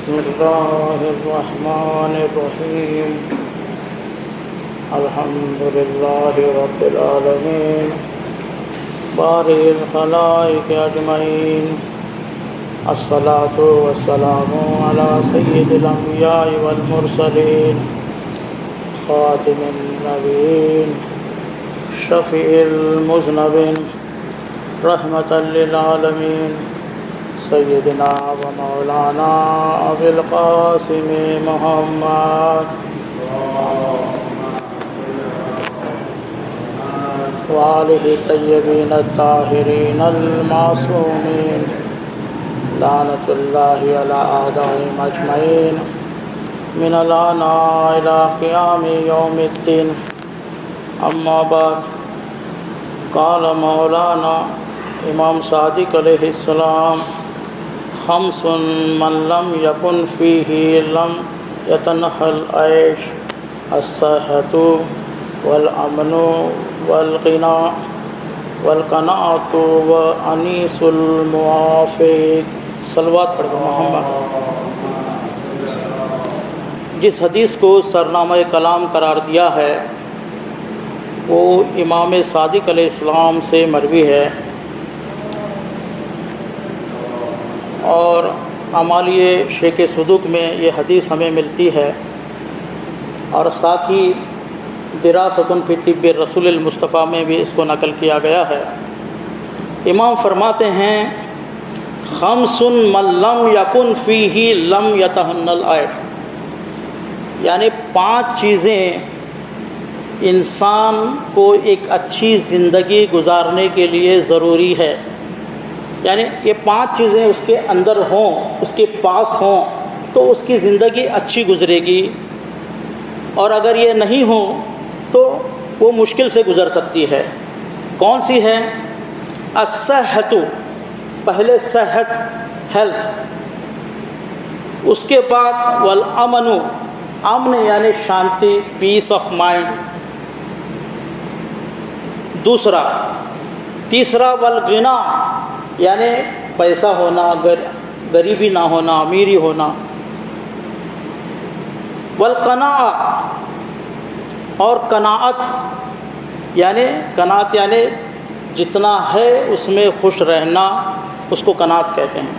بسم الله الرحمن الرحيم الحمد لله رب العالمين بارئ الخلائق أجمعين الصلاة والسلام على سيد الأنبياء والمرسلين خاتم النبيين شفيع المذنبين رحمة للعالمين سيدنا ومولانا أبي القاسم محمد وآله الطيبين الطاهرين المعصومين لعنة الله على أعدائهم أجمعين من الآن إلى قيام يوم الدين أما بعد قال مولانا امام صادق علیہ السلام خمس من لم یکن فیہ لم یتنحى العیش الصحة والامن والغنى والقناعة وانیس الموافق صلوات پڑھ محمد۔ جس حدیث کو سرنامہ کلام قرار دیا ہے وہ امام صادق علیہ السلام سے مروی ہے اور عمالیہ شیخ صدوق میں یہ حدیث ہمیں ملتی ہے، اور ساتھ ہی دراست فی طب رسول المصطفیٰ میں بھی اس کو نقل کیا گیا ہے۔ امام فرماتے ہیں خمس من لم یکن فیہ لم یتہن العیش، یعنی 5 چیزیں انسان کو ایک اچھی زندگی گزارنے کے لیے ضروری ہے، یعنی یہ 5 چیزیں اس کے اندر ہوں، اس کے پاس ہوں تو اس کی زندگی اچھی گزرے گی، اور اگر یہ نہیں ہوں تو وہ مشکل سے گزر سکتی ہے۔ کون سی ہے؟ الصحت، پہلے صحت، ہیلتھ، اس کے بعد والامن، امن یعنی شانتی، پیس آف مائنڈ، تیسرا والغنا یعنی پیسہ ہونا، غریبی نہ ہونا، امیری ہونا، والقناعہ، اور قناعت یعنی جتنا ہے اس میں خوش رہنا، اس کو قناعت کہتے ہیں،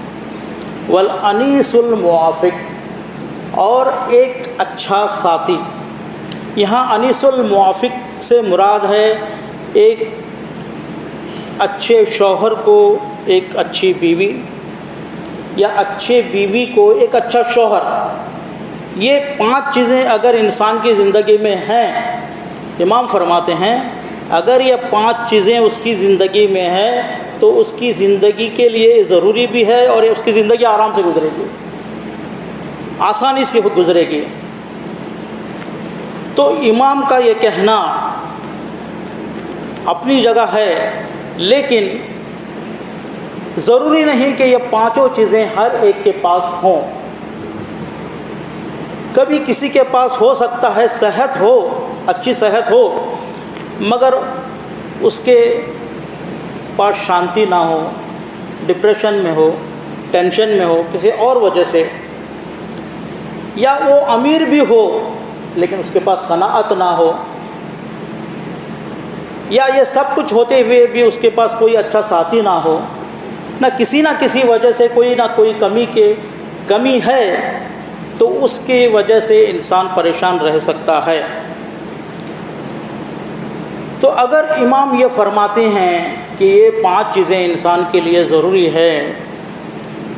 والانیس الموافق، اور ایک اچھا ساتھی۔ یہاں انیس الموافق سے مراد ہے ایک اچھے شوہر کو ایک اچھی بیوی، یا اچھے بیوی کو ایک اچھا شوہر۔ یہ 5 چیزیں اگر انسان کی زندگی میں ہیں، امام فرماتے ہیں اگر یہ 5 چیزیں اس کی زندگی میں ہیں تو اس کی زندگی کے لیے ضروری بھی ہے، اور اس کی زندگی آرام سے گزرے گی، آسانی سے گزرے گی۔ تو امام کا یہ کہنا اپنی جگہ ہے، لیکن ضروری نہیں کہ یہ 5 چیزیں ہر ایک کے پاس ہوں۔ کبھی کسی کے پاس ہو سکتا ہے صحت ہو، اچھی صحت ہو، مگر اس کے پاس شانتی نہ ہو، ڈپریشن میں ہو، ٹینشن میں ہو کسی اور وجہ سے، یا وہ امیر بھی ہو لیکن اس کے پاس قناعت نہ ہو، یا یہ سب کچھ ہوتے ہوئے بھی اس کے پاس کوئی اچھا ساتھی نہ ہو، نہ کسی وجہ سے کوئی نہ کوئی کمی ہے، تو اس کی وجہ سے انسان پریشان رہ سکتا ہے۔ تو اگر امام یہ فرماتے ہیں کہ یہ 5 چیزیں انسان کے لیے ضروری ہے،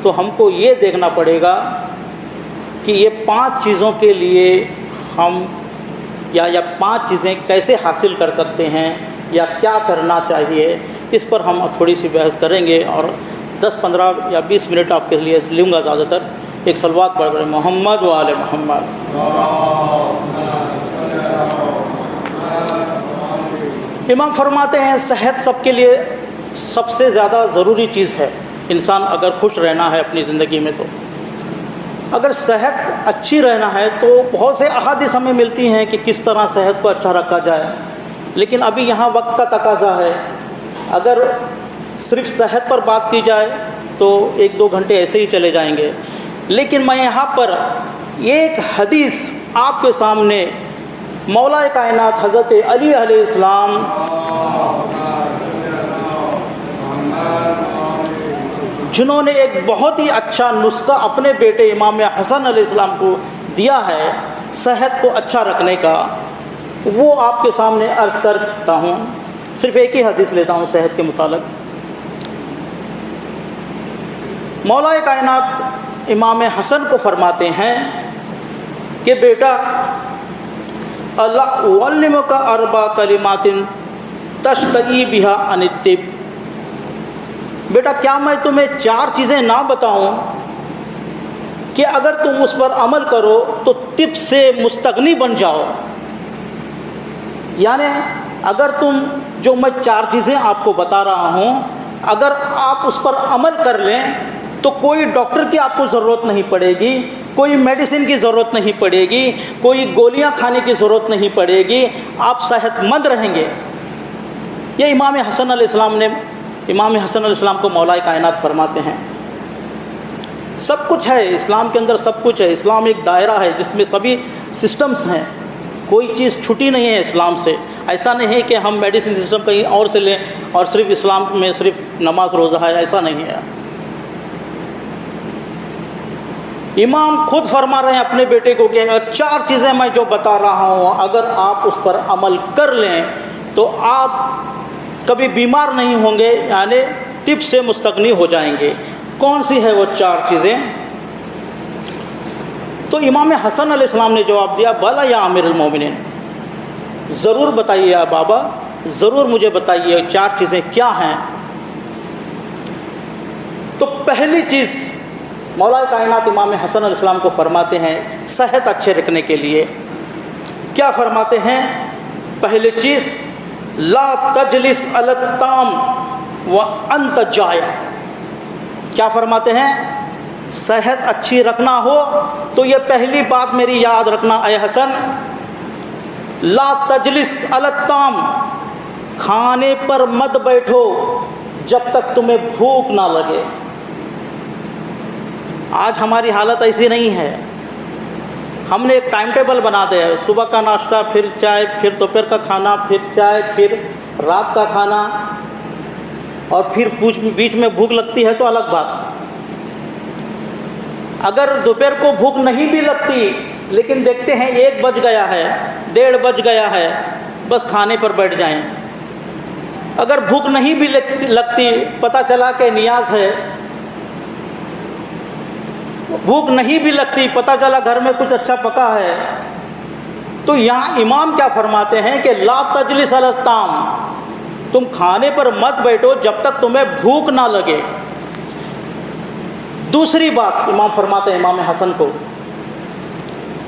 تو ہم کو یہ دیکھنا پڑے گا کہ یہ 5 چیزوں کے لیے ہم یا 5 چیزیں کیسے حاصل کر سکتے ہیں، یا کیا کرنا چاہیے، اس پر ہم تھوڑی سی بحث کریں گے، اور 10-15 یا 20 منٹ آپ کے لیے لوں گا زیادہ تر۔ ایک صلوات پڑھ رہے محمد و آل محمد۔ امام فرماتے ہیں صحت سب کے لیے سب سے زیادہ ضروری چیز ہے، انسان اگر خوش رہنا ہے اپنی زندگی میں، تو اگر صحت اچھی رہنا ہے تو بہت سے احادیث ہمیں ملتی ہیں کہ کس طرح صحت کو اچھا رکھا جائے، لیکن ابھی یہاں وقت کا تقاضا ہے۔ اگر صرف صحت پر بات کی جائے تو 1-2 گھنٹے ایسے ہی چلے جائیں گے، لیکن میں یہاں پر ایک حدیث آپ کے سامنے مولا کائنات حضرت علی علیہ السلام جنہوں نے ایک بہت ہی اچھا نسخہ اپنے بیٹے امام حسن علیہ السلام کو دیا ہے صحت کو اچھا رکھنے کا، وہ آپ کے سامنے عرض کرتا ہوں۔ صرف ایک ہی حدیث لیتا ہوں صحت کے متعلق۔ مولا کائنات امام حسن کو فرماتے ہیں کہ بیٹا اللہ علمک اربع کلمات تشتئی بہا عن الطب، بیٹا کیا میں تمہیں 4 چیزیں نہ بتاؤں کہ اگر تم اس پر عمل کرو تو طب سے مستغنی بن جاؤ؟ یعنی اگر تم جو میں 4 چیزیں آپ کو بتا رہا ہوں اگر آپ اس پر عمل کر لیں تو کوئی ڈاکٹر کی آپ کو ضرورت نہیں پڑے گی، کوئی میڈیسن کی ضرورت نہیں پڑے گی، کوئی گولیاں کھانے کی ضرورت نہیں پڑے گی، آپ صحت مند رہیں گے۔ یہ امام حسن علیہ السلام کو مولا کائنات فرماتے ہیں۔ سب کچھ ہے اسلام کے اندر، سب کچھ ہے۔ اسلام ایک دائرہ ہے جس میں سبھی سسٹمز ہیں، کوئی چیز چھٹی نہیں ہے اسلام سے۔ ایسا نہیں ہے کہ ہم میڈیسن سسٹم کہیں اور سے لیں اور صرف اسلام میں صرف نماز روزہ ہے، ایسا نہیں ہے۔ امام خود فرما رہے ہیں اپنے بیٹے کو کہ 4 چیزیں میں جو بتا رہا ہوں اگر آپ اس پر عمل کر لیں تو آپ کبھی بیمار نہیں ہوں گے، یعنی طب سے مستغنی ہو جائیں گے۔ کون سی ہے وہ 4 چیزیں؟ تو امام حسن علیہ السلام نے جواب دیا بھلا یا امیر المومنین، ضرور بتائیے یا بابا، ضرور مجھے بتائیے 4 چیزیں کیا ہیں۔ تو پہلی چیز مولا کائنات امام حسن علیہ السلام کو فرماتے ہیں صحت اچھے رکھنے کے لیے کیا فرماتے ہیں؟ پہلی چیز لا تجلس علی الطعام وانت جائع۔ کیا فرماتے ہیں؟ صحت اچھی رکھنا ہو تو یہ پہلی بات میری یاد رکھنا اے حسن، لا تجلس علی الطعام، کھانے پر مت بیٹھو جب تک تمہیں بھوک نہ لگے۔ آج ہماری حالت ایسی نہیں ہے، ہم نے ایک ٹائم ٹیبل بنا دیا ہے، صبح کا ناشتہ، پھر چائے، پھر دوپہر کا کھانا، پھر چائے، پھر رات کا کھانا، اور پھر بیچ میں بھوک لگتی ہے تو الگ بات۔ اگر دوپہر کو بھوک نہیں بھی لگتی لیکن دیکھتے ہیں 1 بج گیا ہے، 1:30 بج گیا ہے، بس کھانے پر بیٹھ جائیں۔ اگر بھوک نہیں بھی لگتی، پتہ چلا کہ نیاز ہے، بھوک نہیں بھی لگتی، پتہ چلا گھر میں کچھ اچھا پکا ہے، تو یہاں امام کیا فرماتے ہیں کہ لا تجلس علی الطعام، تم کھانے پر مت بیٹھو جب تک تمہیں بھوک نہ لگے۔ دوسری بات امام فرماتے ہیں امام حسن کو،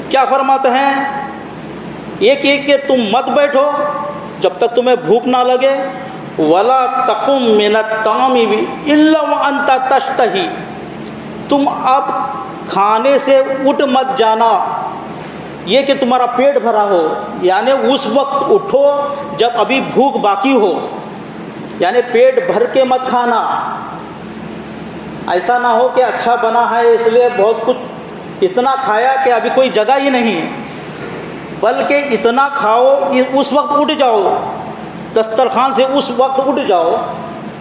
کیا فرماتے ہیں؟ ایک کہ تم مت بیٹھو جب تک تمہیں بھوک نہ لگے، ولا تقم من الطعام الا وانت تشتہی، تم اب کھانے سے اٹھ مت جانا یہ کہ تمہارا پیٹ بھرا ہو، یعنی اس وقت اٹھو جب ابھی بھوک باقی ہو، یعنی پیٹ بھر کے مت کھانا۔ ایسا نہ ہو کہ اچھا بنا ہے اس لیے بہت کچھ اتنا کھایا کہ ابھی کوئی جگہ ہی نہیں، بلکہ اتنا کھاؤ اس وقت اٹھ جاؤ دسترخوان سے، اس وقت اٹھ جاؤ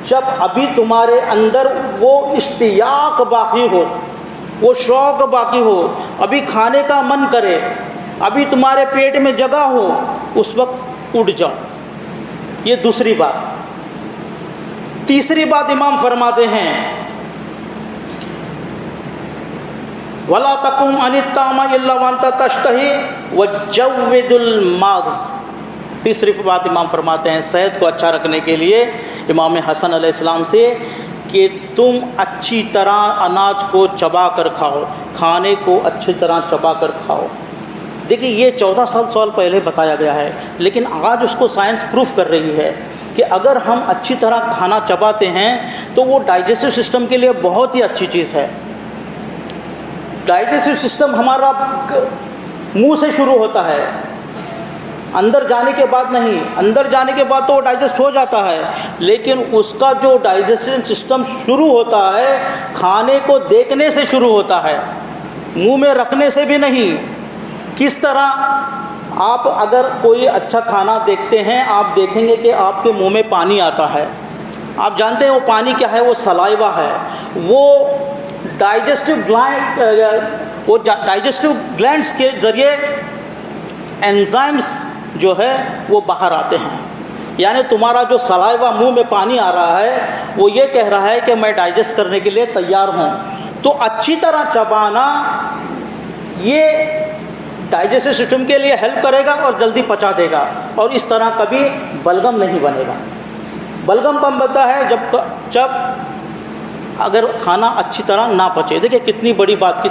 جب ابھی تمہارے اندر وہ اشتیاق باقی ہو، وہ شوق باقی ہو، ابھی کھانے کا من کرے، ابھی تمہارے پیٹ میں جگہ ہو، اس وقت اٹھ جاؤ۔ یہ دوسری بات۔ تیسری بات امام فرماتے ہیں وَلَا تَقُمْ عَنِ الطَّعَامِ إِلَّا وَأَنْتَ تَشْتَهِي وَجَوِّدُ الْمَاغْزِ۔ تیسری بات امام فرماتے ہیں صحت کو اچھا رکھنے کے لیے امام حسن علیہ السلام سے کہ تم اچھی طرح اناج کو چبا کر کھاؤ، کھانے کو اچھی طرح چبا کر کھاؤ۔ دیکھیے یہ 14 سال پہلے بتایا گیا ہے، لیکن آج اس کو سائنس پروف کر رہی ہے کہ اگر ہم اچھی طرح کھانا چباتے ہیں تو وہ ڈائجسٹو سسٹم کے لیے بہت ہی اچھی چیز ہے۔ ڈائجسٹو سسٹم ہمارا منہ سے شروع ہوتا ہے، اندر جانے کے بعد نہیں، اندر جانے کے بعد تو وہ ڈائجسٹ ہو جاتا ہے، لیکن اس کا جو ڈائجسٹو سسٹم شروع ہوتا ہے کھانے کو دیکھنے سے شروع ہوتا ہے۔ منہ میں رکھنے سے بھی نہیں. کس طرح آپ اگر کوئی اچھا کھانا دیکھتے ہیں آپ دیکھیں گے کہ آپ کے منہ میں پانی آتا ہے. آپ جانتے ہیں وہ پانی کیا ہے؟ وہ سلائیوا ہے. وہ ڈائجسٹو گلینڈس کے ذریعے انزائمز جو ہے وہ باہر آتے ہیں. یعنی تمہارا جو سلائیوا منہ میں پانی آ رہا ہے وہ یہ کہہ رہا ہے کہ میں ڈائجسٹ کرنے کے لیے تیار ہوں. تو اچھی طرح چبانا یہ ڈائجسٹو سسٹم کے لیے ہیلپ کرے گا اور جلدی پچا دے گا, اور اس طرح کبھی بلغم نہیں بنے گا. بلغم کب بنتا ہے؟ جب اگر کھانا اچھی طرح نہ پچے. دیکھیں کتنی بڑی بات,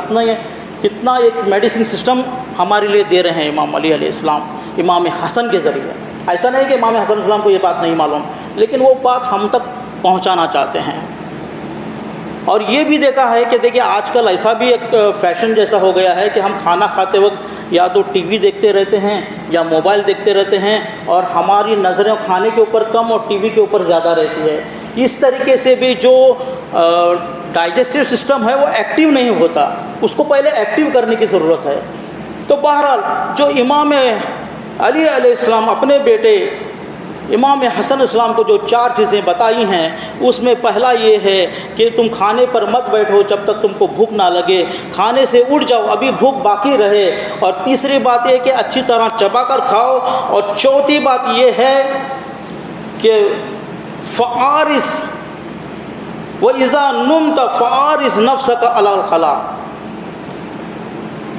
کتنا ایک میڈیسن سسٹم ہمارے لیے دے رہے ہیں امام علی علیہ السلام امام حسن کے ذریعے. ایسا نہیں کہ امام حسن علیہ السلام کو یہ بات نہیں معلوم, لیکن وہ بات ہم تک پہنچانا چاہتے ہیں. اور یہ بھی دیکھا ہے کہ دیکھیں آج کل ایسا بھی ایک فیشن جیسا ہو گیا ہے کہ ہم کھانا کھاتے وقت یا تو ٹی وی دیکھتے رہتے ہیں یا موبائل دیکھتے رہتے ہیں, اور ہماری نظریں کھانے کے اوپر کم اور ٹی وی کے اوپر زیادہ رہتی ہے. اس طریقے سے بھی جو ڈائجسٹو سسٹم ہے وہ ایکٹیو نہیں ہوتا, اس کو پہلے ایکٹیو کرنے کی ضرورت ہے. تو بہرحال جو امام علی علیہ السلام اپنے بیٹے امام حسن اسلام کو جو 4 چیزیں بتائی ہیں اس میں پہلا یہ ہے کہ تم کھانے پر مت بیٹھو جب تک تم کو بھوک نہ لگے, کھانے سے اٹھ جاؤ ابھی بھوک باقی رہے. اور تیسری بات یہ کہ اچھی طرح چبا کر کھاؤ. اور چوتھی بات یہ ہے کہ فعارس وَإِذَا نُمْتَ فَعَارِسْ نَفْسَكَ عَلَى الْخَلَاءِ,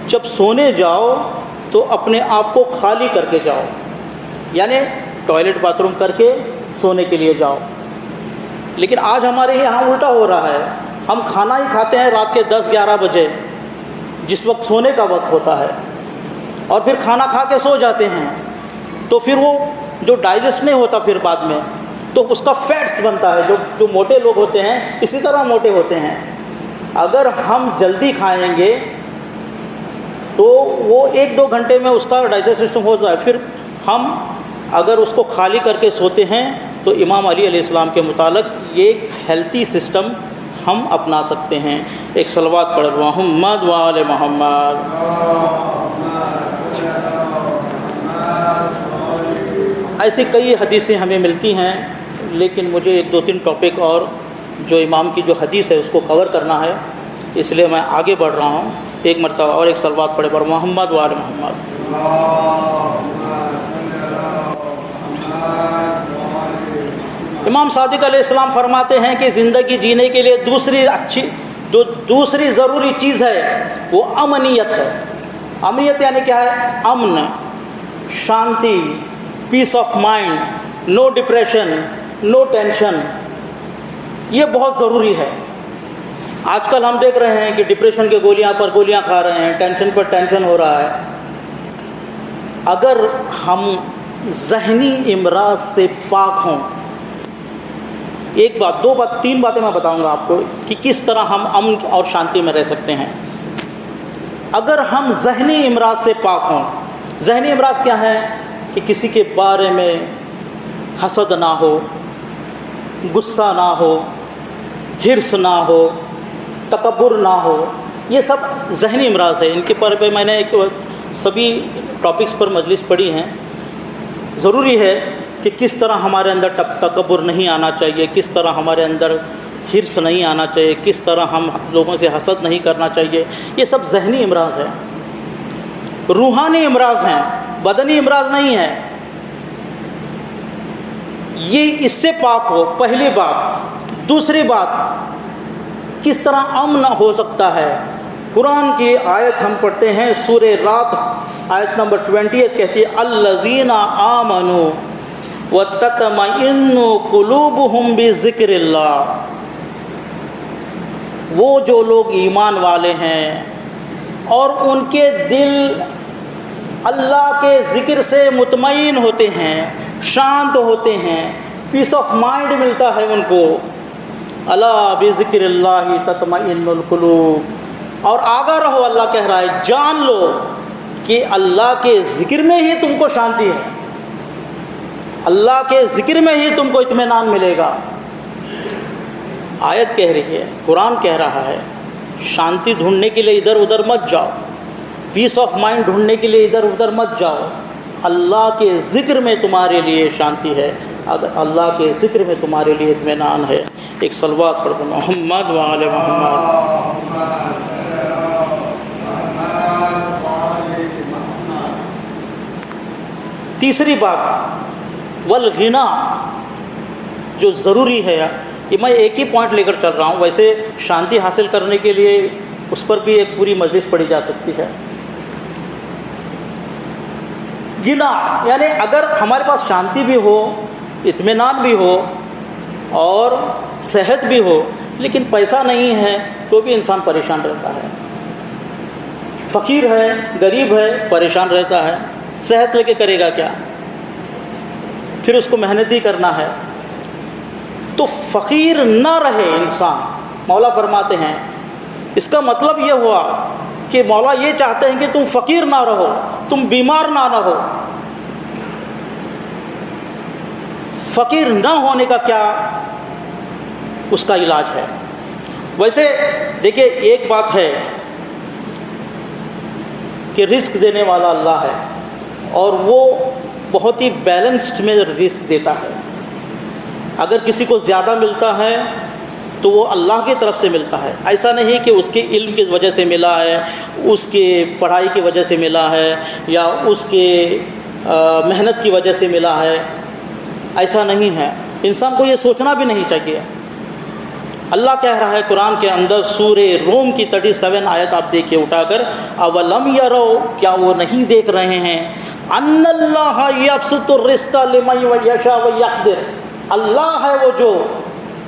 جب سونے جاؤ تو اپنے آپ کو خالی کر کے جاؤ, یعنی ٹوائلٹ باتھ روم کر کے سونے کے لیے جاؤ. لیکن آج ہمارے یہاں الٹا ہو رہا ہے, ہم کھانا ہی کھاتے ہیں رات کے 10-11 بجے جس وقت سونے کا وقت ہوتا ہے, اور پھر کھانا کھا کے سو جاتے ہیں. تو پھر وہ جو ڈائجسٹ نہیں ہوتا پھر بعد میں, تو اس کا فیٹس بنتا ہے. جو موٹے لوگ ہوتے ہیں اسی طرح موٹے ہوتے ہیں. اگر ہم جلدی کھائیں گے تو وہ 1-2 گھنٹے میں اس کا ڈائجسٹ سسٹم ہوتا ہے. پھر ہم اگر اس کو خالی کر کے سوتے ہیں تو امام علی علیہ السلام کے متعلق یہ ایک ہیلتھی سسٹم ہم اپنا سکتے ہیں. ایک صلوات پڑھ محمد وآل محمد. ایسی کئی حدیثیں ہمیں ملتی ہیں, لیکن مجھے 1-2-3 ٹاپک اور جو امام کی جو حدیث ہے اس کو کور کرنا ہے, اس لیے میں آگے بڑھ رہا ہوں. ایک مرتبہ اور ایک صلوات پڑھے پر محمد وآل محمد. امام صادق علیہ السلام فرماتے ہیں کہ زندگی جینے کے لیے دوسری ضروری چیز ہے وہ امنیت ہے. امنیت یعنی کیا ہے؟ امن, شانتی, peace of mind, no depression, no tension. یہ بہت ضروری ہے. آج کل ہم دیکھ رہے ہیں کہ ڈپریشن کے گولیاں پر گولیاں کھا رہے ہیں, ٹینشن پر ٹینشن ہو رہا ہے. اگر ہم ذہنی امراض سے پاک ہوں, ایک بات 2 بات 3 باتیں میں بتاؤں گا آپ کو کہ کس طرح ہم امن اور شانتی میں رہ سکتے ہیں. اگر ہم ذہنی امراض سے پاک ہوں, ذہنی امراض کیا ہے؟ کہ کسی کے بارے میں حسد نہ ہو, غصہ نہ ہو, حرص نہ ہو, تکبر نہ ہو. یہ سب ذہنی امراض ہے. ان کے پر میں نے سبھی ٹاپکس پر مجلس پڑھی ہیں. ضروری ہے کہ کس طرح ہمارے اندر تکبر نہیں آنا چاہیے, کس طرح ہمارے اندر حرص نہیں آنا چاہیے, کس طرح ہم لوگوں سے حسد نہیں کرنا چاہیے. یہ سب ذہنی امراض ہیں, روحانی امراض ہیں, بدنی امراض نہیں ہیں. یہ اس سے پاک ہو, پہلی بات. دوسری بات, کس طرح امن ہو سکتا ہے؟ قرآن کی آیت ہم پڑھتے ہیں, سورہ رات آیت نمبر 28 کہتی ہے الذین آمنوا وتطمئن قلوبہم بذکر اللہ. وہ جو لوگ ایمان والے ہیں اور ان کے دل اللہ کے ذکر سے مطمئن ہوتے ہیں, شانت ہوتے ہیں, پیس آف مائنڈ ملتا ہے ان کو. الا بذکر اللہ تطمئن القلوب. اور آگاہ رہو, اللہ کہہ رہا ہے جان لو کہ اللہ کے ذکر میں ہی تم کو شانتی ہے, اللہ کے ذکر میں ہی تم کو اطمینان ملے گا. آیت کہہ رہی ہے, قرآن کہہ رہا ہے شانتی ڈھونڈنے کے لیے ادھر ادھر مت جاؤ، پیس آف مائنڈ ڈھونڈنے کے لیے ادھر ادھر مت جاؤ۔ اللہ کے ذکر میں تمہارے لیے شانتی ہے، اگر اللہ کے ذکر میں تمہارے لیے اطمینان ہے۔ ایک صلوات پڑھ دو محمد وعلی محمد۔ تیسری بات والغنا، جو ضروری ہے، یہ میں ایک ہی پوائنٹ لے کر چل رہا ہوں، ویسے شانتی حاصل کرنے کے لیے اس پر بھی ایک پوری مجلس پڑھی جا سکتی ہے۔ غنا یعنی اگر ہمارے پاس شانتی بھی ہو، اطمینان بھی ہو اور صحت بھی ہو، لیکن پیسہ نہیں ہے تو بھی انسان پریشان رہتا ہے۔ فقیر ہے، غریب ہے، پریشان رہتا ہے، صحت لے کے کرے گا کیا؟ پھر اس کو محنت ہی کرنا ہے۔ تو فقیر نہ رہے انسان، مولا فرماتے ہیں، اس کا مطلب یہ ہوا کہ مولا یہ چاہتے ہیں کہ تم فقیر نہ رہو، تم بیمار نہ رہو۔ فقیر نہ ہونے کا کیا اس کا علاج ہے؟ ویسے دیکھیے ایک بات ہے کہ رزق دینے والا اللہ ہے، اور وہ بہت ہی بیلنسڈ میں رزق دیتا ہے۔ اگر کسی کو زیادہ ملتا ہے تو وہ اللہ کی طرف سے ملتا ہے، ایسا نہیں کہ اس کے علم کی وجہ سے ملا ہے، اس کے پڑھائی کی وجہ سے ملا ہے، یا اس کے محنت کی وجہ سے ملا ہے، ایسا نہیں ہے۔ انسان کو یہ سوچنا بھی نہیں چاہیے۔ اللہ کہہ رہا ہے قرآن کے اندر سورہ روم کی 37 آیت آپ دیکھیے اٹھا کر، اولم یرو، کیا وہ نہیں دیکھ رہے ہیں، ان اللہ یبسط الرزق لمن یشاء ویقدر، اللہ ہے وہ جو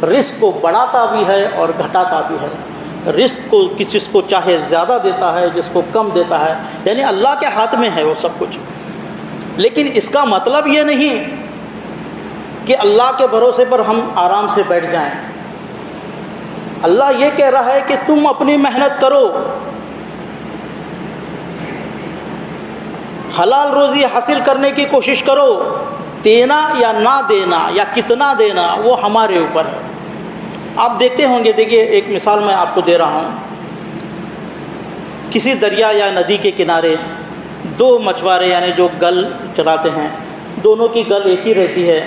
رزق کو بڑھاتا بھی ہے اور گھٹاتا بھی ہے، رزق کو کسی کو چاہے زیادہ دیتا ہے، جس کو کم دیتا ہے، یعنی اللہ کے ہاتھ میں ہے وہ سب کچھ۔ لیکن اس کا مطلب یہ نہیں کہ اللہ کے بھروسے پر ہم آرام سے بیٹھ جائیں۔ اللہ یہ کہہ رہا ہے کہ تم اپنی محنت کرو، حلال روزی حاصل کرنے کی کوشش کرو، دینا یا نہ دینا یا کتنا دینا وہ ہمارے اوپر ہے۔ آپ دیکھتے ہوں گے، دیکھیے ایک مثال میں آپ کو دے رہا ہوں، کسی دریا یا ندی کے کنارے دو مچھوارے یعنی جو گل چلاتے ہیں، دونوں کی گل ایک ہی رہتی ہے،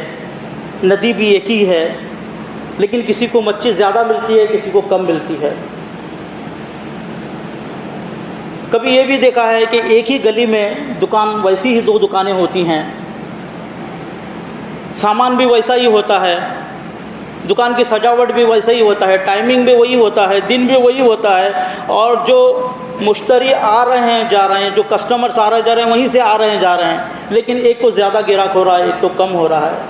ندی بھی ایک ہی ہے، لیکن کسی کو مچھلی زیادہ ملتی ہے، کسی کو کم ملتی ہے۔ کبھی یہ بھی دیکھا ہے کہ ایک ہی گلی میں دکان، ویسی ہی دو دکانیں ہوتی ہیں، سامان بھی ویسا ہی ہوتا ہے، دکان کی سجاوٹ بھی ویسا ہی ہوتا ہے، ٹائمنگ بھی وہی ہوتا ہے، دن بھی وہی ہوتا ہے، اور جو مشتری آ رہے ہیں جا رہے ہیں، جو کسٹمرز آ رہے جا رہے ہیں وہیں سے آ رہے ہیں جا رہے ہیں، لیکن ایک کو زیادہ گراہک ہو رہا ہے، ایک تو کم ہو رہا ہے۔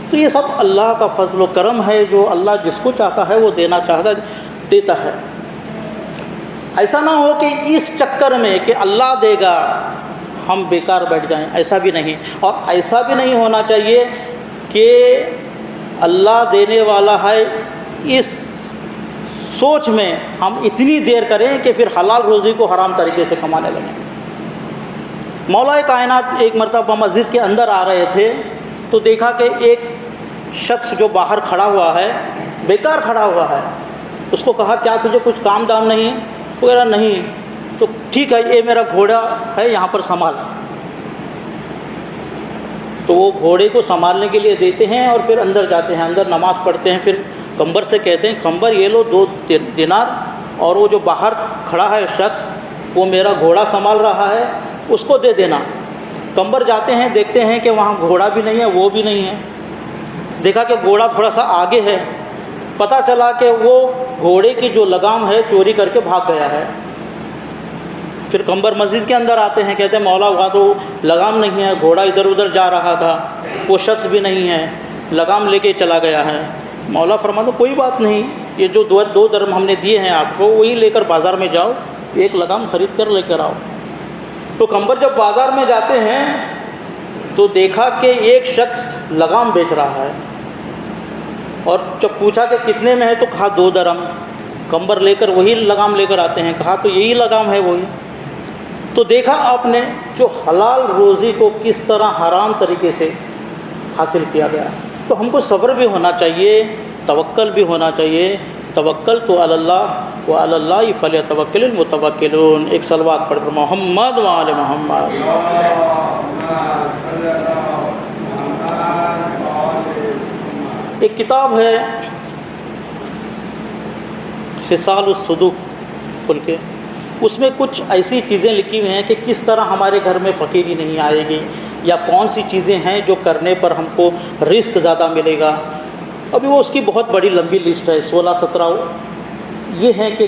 تو یہ سب اللہ کا فضل و کرم ہے، جو اللہ جس کو چاہتا ہے وہ دینا چاہتا ہے، دیتا ہے۔ ایسا نہ ہو کہ اس چکر میں کہ اللہ دے گا ہم بیکار بیٹھ جائیں، ایسا بھی نہیں۔ اور ایسا بھی نہیں ہونا چاہیے کہ اللہ دینے والا ہے اس سوچ میں ہم اتنی دیر کریں کہ پھر حلال روزی کو حرام طریقے سے کمانے لگیں۔ مولا کائنات ایک مرتبہ مسجد کے اندر آ رہے تھے تو دیکھا کہ ایک شخص جو باہر کھڑا ہوا ہے، بیکار کھڑا ہوا ہے۔ اس کو کہا کیا تجھے کچھ کام دام نہیں؟ وہ کہہ رہا نہیں۔ تو ٹھیک ہے، یہ میرا گھوڑا ہے، یہاں پر سنبھال۔ تو وہ گھوڑے کو سنبھالنے کے لیے دیتے ہیں اور پھر اندر جاتے ہیں، اندر نماز پڑھتے ہیں، پھر کمبر سے کہتے ہیں کمبر یہ لو 2 دینار، اور وہ جو باہر کھڑا ہے شخص وہ میرا گھوڑا سنبھال رہا ہے، اس کو دے دینا۔ کمبر جاتے ہیں، دیکھتے ہیں کہ وہاں گھوڑا بھی نہیں ہے، وہ بھی نہیں ہے۔ دیکھا کہ گھوڑا تھوڑا سا آگے ہے، پتہ چلا کہ وہ گھوڑے کی جو لگام ہے چوری کر کے بھاگ گیا ہے۔ پھر کمبر مسجد کے اندر آتے ہیں، کہتے ہیں مولا وہاں تو لگام نہیں ہے، گھوڑا ادھر ادھر جا رہا تھا، وہ شخص بھی نہیں ہے، لگام لے کے چلا گیا ہے۔ مولا فرماتا کوئی بات نہیں، یہ جو 2 درم ہم نے دیے ہیں آپ کو وہی لے کر بازار میں جاؤ، ایک لگام خرید کر لے کر آؤ۔ تو کمبر جب بازار میں جاتے ہیں تو دیکھا کہ ایک شخص لگام بیچ رہا ہے، اور جب پوچھا کہ کتنے میں ہے تو کہا 2 درم۔ کمبر لے کر وہی لگام لے کر آتے ہیں، کہا تو یہی لگام ہے وہی۔ تو دیکھا آپ نے جو حلال روزی کو کس طرح حرام طریقے سے حاصل کیا گیا۔ تو ہم کو صبر بھی ہونا چاہیے، توکل بھی ہونا چاہیے۔ توکل تو علی اللہ وعلی اللہ فلیتوکل المتوکلون۔ ایک صلوات پڑھ محمد وعلی محمد۔ ایک کتاب ہے خصال الصدوق کھل کے، اس میں کچھ ایسی چیزیں لکھی ہوئی ہیں کہ کس طرح ہمارے گھر میں فقیری نہیں آئے گی، یا کون سی چیزیں ہیں جو کرنے پر ہم کو رزق زیادہ ملے گا۔ ابھی وہ اس کی بہت بڑی لمبی لسٹ ہے، 16-17 یہ ہیں کہ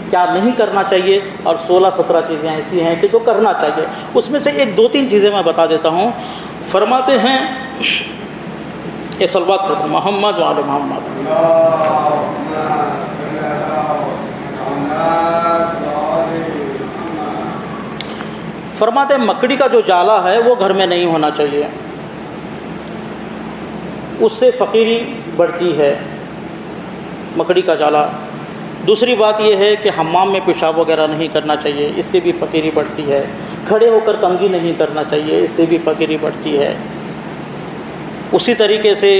کیا نہیں کرنا چاہیے، اور 16-17 چیزیں ایسی ہیں کہ جو کرنا چاہیے۔ اس میں سے ایک 2-3 چیزیں میں بتا دیتا ہوں۔ فرماتے ہیں، ایک صلوات پر محمد وعلی محمد۔ فرماتے ہیں مکڑی کا جو جالا ہے وہ گھر میں نہیں ہونا چاہیے، اس سے فقیری بڑھتی ہے، مکڑی کا جالا۔ دوسری بات یہ ہے کہ حمام میں پیشاب وغیرہ نہیں کرنا چاہیے، اس سے بھی فقیری بڑھتی ہے۔ کھڑے ہو کر کنگھی نہیں کرنا چاہیے، اس سے بھی فقیری بڑھتی ہے۔ اسی طریقے سے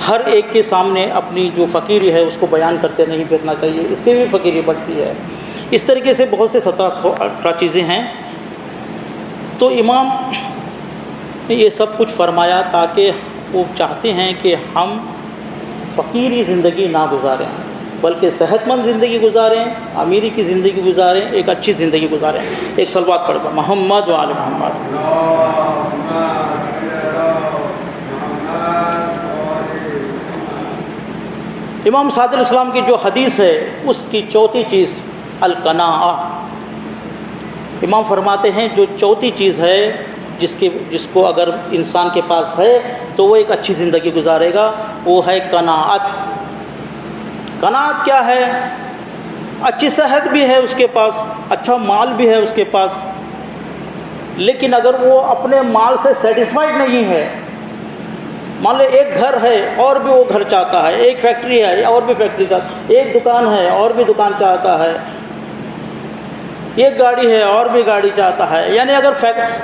ہر ایک کے سامنے اپنی جو فقیری ہے اس کو بیان کرتے نہیں پھرنا چاہیے، اس سے بھی فقیری بڑھتی ہے۔ اس طریقے سے بہت سے 17-18 چیزیں ہیں۔ تو امام نے یہ سب کچھ فرمایا تاکہ وہ چاہتے ہیں کہ ہم فقیری زندگی نہ گزاریں، بلکہ صحت مند زندگی گزاریں، امیری کی زندگی گزاریں، ایک اچھی زندگی گزاریں۔ ایک صلوات پڑھ محمد وعلی محمد۔ امام صادق اسلام کی جو حدیث ہے اس کی چوتھی چیز القناعہ۔ امام فرماتے ہیں جو چوتھی چیز ہے جس کو اگر انسان کے پاس ہے تو وہ ایک اچھی زندگی گزارے گا، وہ ہے قناعت۔ قناعت کیا ہے؟ اچھی صحت بھی ہے اس کے پاس، اچھا مال بھی ہے اس کے پاس، لیکن اگر وہ اپنے مال سے سیٹسفائیڈ نہیں ہے، مان لو ایک گھر ہے اور بھی وہ گھر چاہتا ہے، ایک فیکٹری ہے اور بھی فیکٹری چاہتا ہے، ایک دکان ہے اور بھی دکان چاہتا ہے، ایک گاڑی ہے اور بھی گاڑی چاہتا ہے، یعنی اگر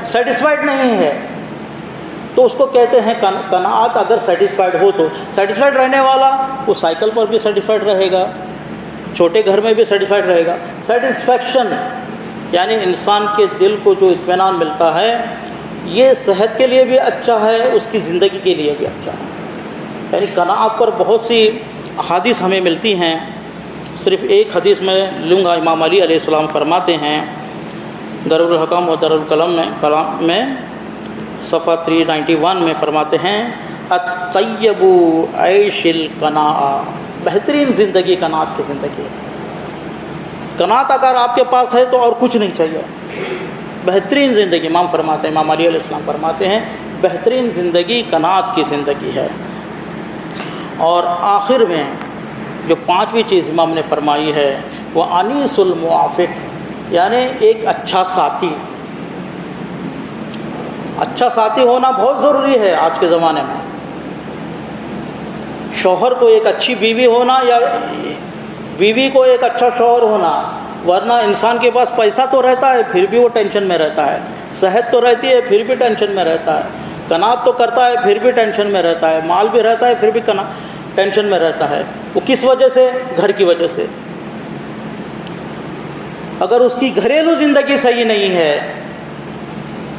سیٹسفائیڈ نہیں ہے تو اس کو کہتے ہیں قناعت۔ اگر سیٹسفائیڈ ہو تو سیٹسفائیڈ رہنے والا وہ سائیکل پر بھی سیٹسفائیڈ رہے گا، چھوٹے گھر میں بھی سیٹسفائیڈ رہے گا۔ سیٹسفیکشن یعنی انسان کے دل کو جو اطمینان ملتا ہے، یہ صحت کے لیے بھی اچھا ہے، اس کی زندگی کے لیے بھی اچھا ہے۔ یعنی قناعت پر بہت سی احادیث ہمیں ملتی ہیں، صرف ایک حدیث میں لوں گا۔ امام علی علیہ السلام فرماتے ہیں در الحکم و در الکلام میں صفحہ 391 میں فرماتے ہیں الطیب عیش القناعہ، بہترین زندگی قناعت کی زندگی ہے۔ قناعت اگر آپ کے پاس ہے تو اور کچھ نہیں چاہیے، بہترین زندگی۔ امام فرماتے ہیں، امام علی علیہ السلام فرماتے ہیں بہترین زندگی قناعت کی زندگی ہے۔ اور آخر میں جو 5ویں چیز امام نے فرمائی ہے وہ انیس الموافق، یعنی ایک اچھا ساتھی۔ اچھا ساتھی ہونا بہت ضروری ہے آج کے زمانے میں۔ شوہر کو ایک اچھی بیوی ہونا یا بیوی کو ایک اچھا شوہر ہونا، ورنہ انسان کے پاس پیسہ تو رہتا ہے پھر بھی وہ ٹینشن میں رہتا ہے، صحت تو رہتی ہے پھر بھی ٹینشن میں رہتا ہے، قناعت تو کرتا ہے پھر بھی ٹینشن میں رہتا ہے، مال بھی رہتا ہے پھر بھی ٹینشن میں رہتا ہے۔ وہ کس وجہ سے؟ گھر کی وجہ سے۔ اگر اس کی گھریلو زندگی صحیح نہیں ہے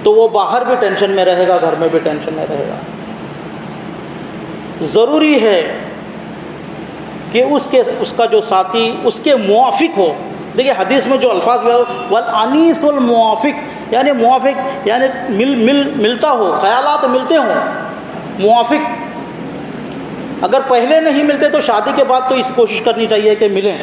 تو وہ باہر بھی ٹینشن میں رہے گا، گھر میں بھی ٹینشن میں رہے گا۔ ضروری ہے کہ اس کا جو ساتھی اس کے موافق ہو۔ دیکھیے حدیث میں جو الفاظ ہے والانیس الموافق، یعنی موافق یعنی ملتا ہو، خیالات ملتے ہوں، موافق۔ اگر پہلے نہیں ملتے تو شادی کے بعد تو اس کوشش کرنی چاہیے کہ ملیں،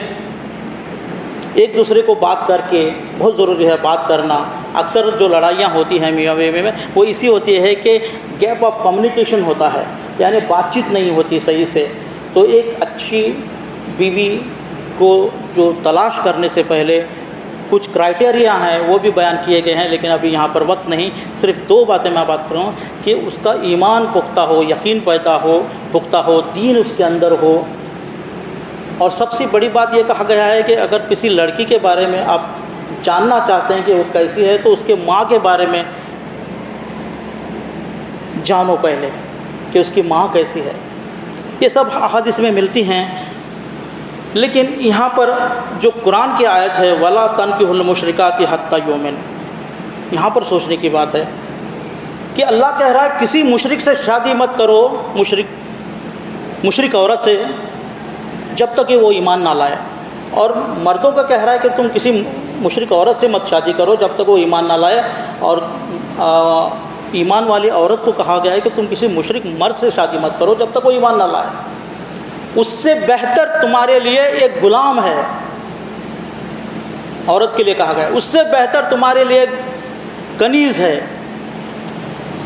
ایک دوسرے کو بات کر کے، بہت ضروری ہے بات کرنا۔ اکثر جو لڑائیاں ہوتی ہیں میاں بیوی میں وہ اسی ہوتی ہے کہ گیپ آف کمیونیکیشن ہوتا ہے، یعنی بات چیت نہیں ہوتی صحیح سے۔ تو ایک اچھی بیوی کو جو تلاش کرنے سے پہلے کچھ کرائٹیریا ہیں وہ بھی بیان کیے گئے ہیں، لیکن ابھی یہاں پر وقت نہیں، صرف 2 باتیں میں بات کروں کہ اس کا ایمان پختہ ہو، یقین پیدا ہو، پختہ ہو، دین اس کے اندر ہو۔ اور سب سے بڑی بات یہ کہا گیا ہے کہ اگر کسی لڑکی کے بارے میں آپ جاننا چاہتے ہیں کہ وہ کیسی ہے تو اس کے ماں کے بارے میں جانو پہلے کہ اس کی ماں کیسی ہے۔ یہ سب احادیث میں ملتی ہیں۔ لیکن یہاں پر جو قرآن کی آیت ہے وَلَا تَنكِحُوا الْمُشْرِكَاتِ حَتَّى يُؤْمِنَ، یہاں پر سوچنے کی بات ہے کہ اللہ کہہ رہا ہے کسی مشرک سے شادی مت کرو، مشرک عورت سے، جب تک کہ وہ ایمان نہ لائے، اور مردوں کا کہہ رہا ہے کہ تم کسی مشرک عورت سے مت شادی کرو جب تک وہ ایمان نہ لائے، اور ایمان والی عورت کو کہا گیا ہے کہ تم کسی مشرک مرد سے شادی مت کرو جب تک وہ ایمان نہ لائے، اس سے بہتر تمہارے لیے ایک غلام ہے، عورت کے لیے کہا گیا ہے اس سے بہتر تمہارے لیے کنیز ہے۔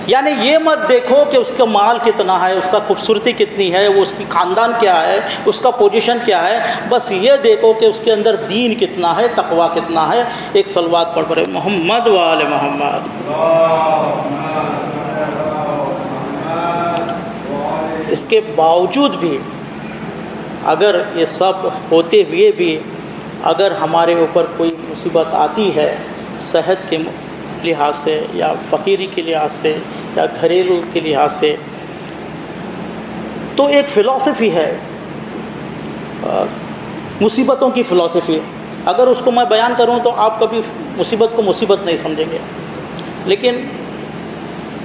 یعنی یہ مت دیکھو کہ اس کا مال کتنا ہے، اس کا خوبصورتی کتنی ہے، وہ اس کی خاندان کیا ہے، اس کا پوزیشن کیا ہے، بس یہ دیکھو کہ اس کے اندر دین کتنا ہے، تقویٰ کتنا ہے۔ ایک صلوات پڑھ پڑے محمد و آل محمد۔ اس کے باوجود بھی اگر یہ سب ہوتے ہوئے بھی اگر ہمارے اوپر کوئی مصیبت آتی ہے صحت کے لحاظ سے یا فقیری کے لحاظ سے یا گھریلو کے لحاظ سے، تو ایک فلسفی ہے مصیبتوں کی فلسفی، اگر اس کو میں بیان کروں تو آپ کبھی مصیبت کو مصیبت نہیں سمجھیں گے، لیکن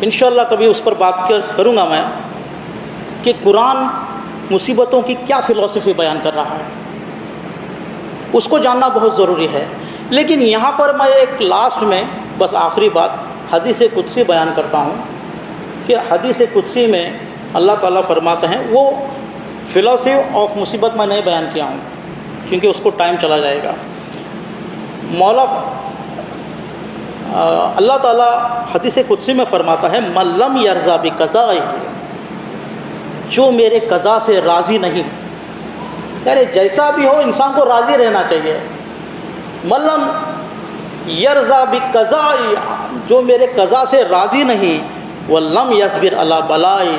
انشاءاللہ کبھی اس پر بات کروں گا میں کہ قرآن مصیبتوں کی کیا فلسفی بیان کر رہا ہے، اس کو جاننا بہت ضروری ہے۔ لیکن یہاں پر میں ایک لاسٹ میں بس آخری بات حدیث قدسی بیان کرتا ہوں کہ حدیث قدسی میں اللہ تعالیٰ فرماتے ہیں، وہ فلسفی آف مصیبت میں نہیں بیان کیا ہوں کیونکہ اس کو ٹائم چلا جائے گا۔ مولا اللہ تعالیٰ حدیث قدسی میں فرماتا ہے من لم یرضی بقضاء، جو میرے قضا سے راضی نہیں، یعنی جیسا بھی ہو انسان کو راضی رہنا چاہیے، من لم یرضی بقضاء، جو میرے قضا سے راضی نہیں، ولم یصبر علی بلائی،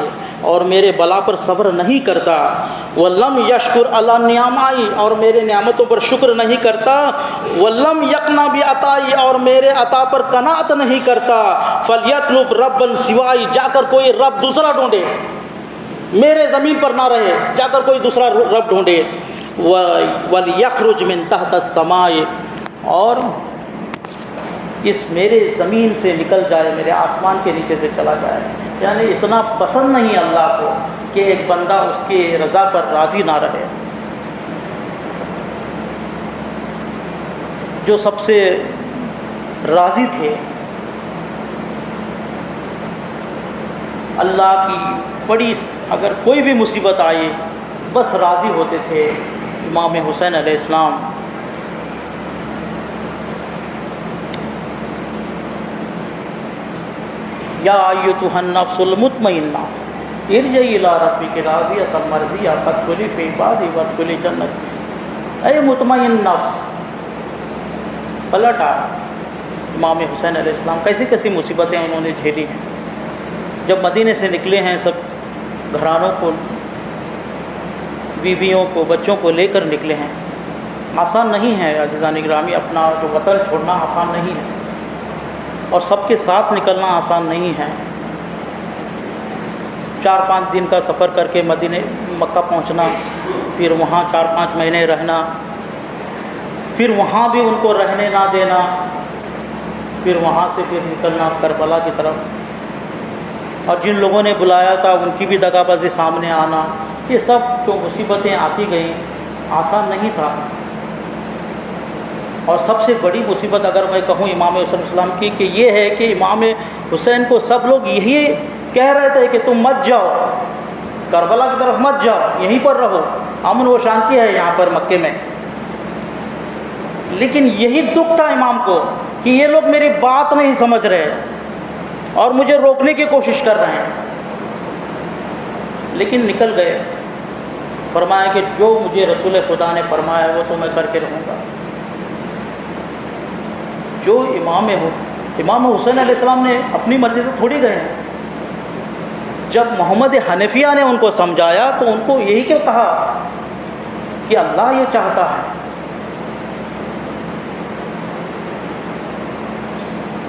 اور میرے بلا پر صبر نہیں کرتا، ولم یشکر علی نعمائی، اور میرے نعمتوں پر شکر نہیں کرتا، ولم یقنع بعطائی، اور میرے عطا پر قناعت نہیں کرتا، فلیطلب ربا سوائی، جا کر کوئی رب دوسرا ڈھونڈے، میرے زمین پر نہ رہے، جا کر کوئی دوسرا رب ڈھونڈے، وَلْيَخْرُجْ مِنْ تَحْتَ السَّمَاءِ، اور اس میرے زمین سے نکل جائے، میرے آسمان کے نیچے سے چلا جائے۔ یعنی اتنا پسند نہیں اللہ کو کہ ایک بندہ اس کی رضا پر راضی نہ رہے۔ جو سب سے راضی تھے اللہ کی بڑی، اگر کوئی بھی مصیبت آئی بس راضی ہوتے تھے امام حسین علیہ السلام۔ یا ایتھا النفس المطمئنہ ارجعی الی ربک راضیۃ مرضیہ فادخلی فی عبادی وادخلی جنتی۔ اے مطمئن نفس، پلٹ آ۔ امام حسین علیہ السلام کیسی کیسی مصیبتیں انہوں نے جھیلی ہیں، جب مدینے سے نکلے ہیں سب گھرانوں کو، بیویوں کو، بچوں کو لے کر نکلے ہیں۔ آسان نہیں ہے عزیزان گرامی، اپنا جو وطن چھوڑنا آسان نہیں ہے، اور سب کے ساتھ نکلنا آسان نہیں ہے۔ 4-5 دن کا سفر کر کے مکہ پہنچنا، پھر وہاں 4-5 مہینے رہنا، پھر وہاں بھی ان کو رہنے نہ دینا، پھر وہاں سے پھر نکلنا کربلا کی طرف، اور جن لوگوں نے بلایا تھا ان کی بھی دغا بازی سامنے آنا، یہ سب جو مصیبتیں آتی گئیں آسان نہیں تھا۔ اور سب سے بڑی مصیبت اگر میں کہوں امام حسین علیہ السلام کی کہ یہ ہے کہ امام حسین کو سب لوگ یہی کہہ رہے تھے کہ تم مت جاؤ کربلا کی طرف، مت جاؤ، یہیں پر رہو، امن و شانتی ہے یہاں پر مکے میں۔ لیکن یہی دکھ تھا امام کو کہ یہ لوگ میری بات نہیں سمجھ رہے اور مجھے روکنے کی کوشش کر رہے ہیں، لیکن نکل گئے۔ فرمایا کہ جو مجھے رسول خدا نے فرمایا وہ تو میں کر کے رہوں گا۔ جو امام حسین علیہ السلام نے اپنی مرضی سے تھوڑی گئے ہیں، جب محمد حنفیہ نے ان کو سمجھایا تو ان کو یہی کیوں کہا کہ اللہ یہ چاہتا ہے۔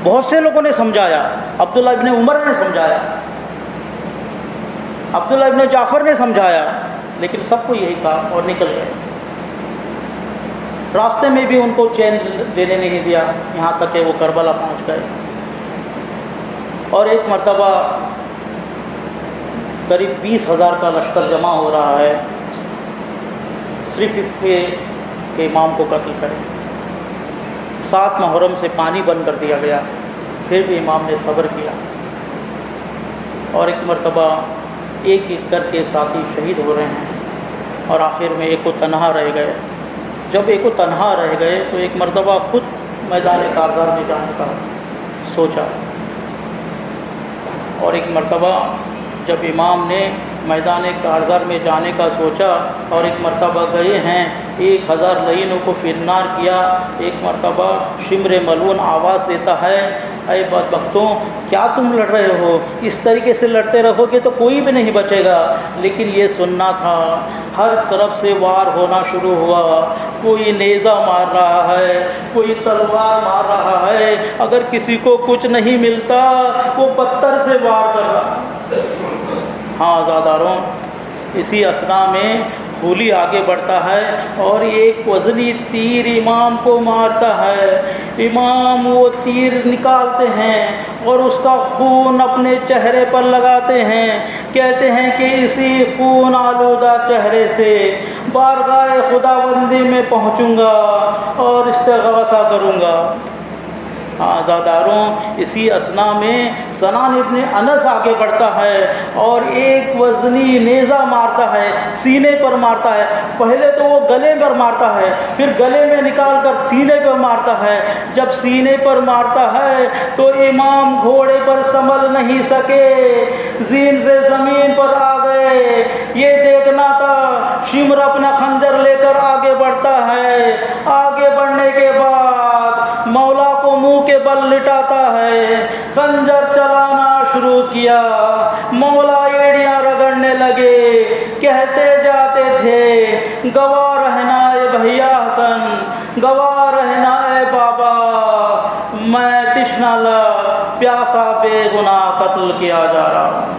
بہت سے لوگوں نے سمجھایا، عبداللہ ابن عمر نے سمجھایا، عبداللہ ابن جعفر نے سمجھایا، لیکن سب کو یہی کہا اور نکل گئے۔ راستے میں بھی ان کو چین دینے نہیں دیا، یہاں تک کہ وہ کربلا پہنچ گئے۔ اور ایک مرتبہ قریب 20,000 کا لشکر جمع ہو رہا ہے، صرف اس کے کہ امام کو قتل کریں۔ 7 محرم سے پانی بند کر دیا گیا، پھر بھی امام نے صبر کیا، اور ایک مرتبہ ایک ایک کر کے ساتھی شہید ہو رہے ہیں، اور آخر میں ایک کو تنہا رہ گئے۔ جب ایک کو تنہا رہ گئے تو ایک مرتبہ خود میدان کارزار میں جانے کا سوچا، اور ایک مرتبہ جب امام نے میدان کارزار میں جانے کا سوچا اور ایک مرتبہ گئے ہیں، 1000 لعینوں کو فرنار کیا، ایک مرتبہ شمر ملعون آواز دیتا ہے، اے بدبختوں کیا تم لڑ رہے ہو؟ اس طریقے سے لڑتے رہو گے تو کوئی بھی نہیں بچے گا۔ لیکن یہ سننا تھا، ہر طرف سے وار ہونا شروع ہوا، کوئی نیزہ مار رہا ہے، کوئی تلوار مار رہا ہے، اگر کسی کو کچھ نہیں ملتا وہ پتھر سے وار کر رہا ہے۔ ہاں عزاداروں، اسی اثنا میں خلی آگے بڑھتا ہے اور ایک وزنی تیر امام کو مارتا ہے۔ امام وہ تیر نکالتے ہیں اور اس کا خون اپنے چہرے پر لگاتے ہیں، کہتے ہیں کہ اسی خون آلودہ چہرے سے بارگاہ خداوندی میں پہنچوں گا اور استغاثہ کروں گا۔ آزاداروں، اسی اثنا میں سنان ابن انس آگے بڑھتا ہے اور ایک وزنی نیزہ مارتا ہے، سینے پر مارتا ہے۔ پہلے تو وہ گلے پر مارتا ہے، پھر گلے میں نکال کر سینے پر مارتا ہے۔ جب سینے پر مارتا ہے تو امام گھوڑے پر سنبھل نہیں سکے، زین سے زمین پر آ گئے۔ یہ دیکھنا تھا، شمر اپنا خنجر لے کر آگے بڑھتا ہے، آگے بڑھنے کے بعد مولا کو منہ کے بل لٹاتا ہے، خنجر چلانا شروع کیا، مولا ایڑیاں رگڑنے لگے، کہتے جاتے تھے گواہ رہنا اے بھیا حسن، گواہ رہنا اے بابا، میں تشنہ لب پیاسا بے گناہ قتل کیا جا رہا ہوں۔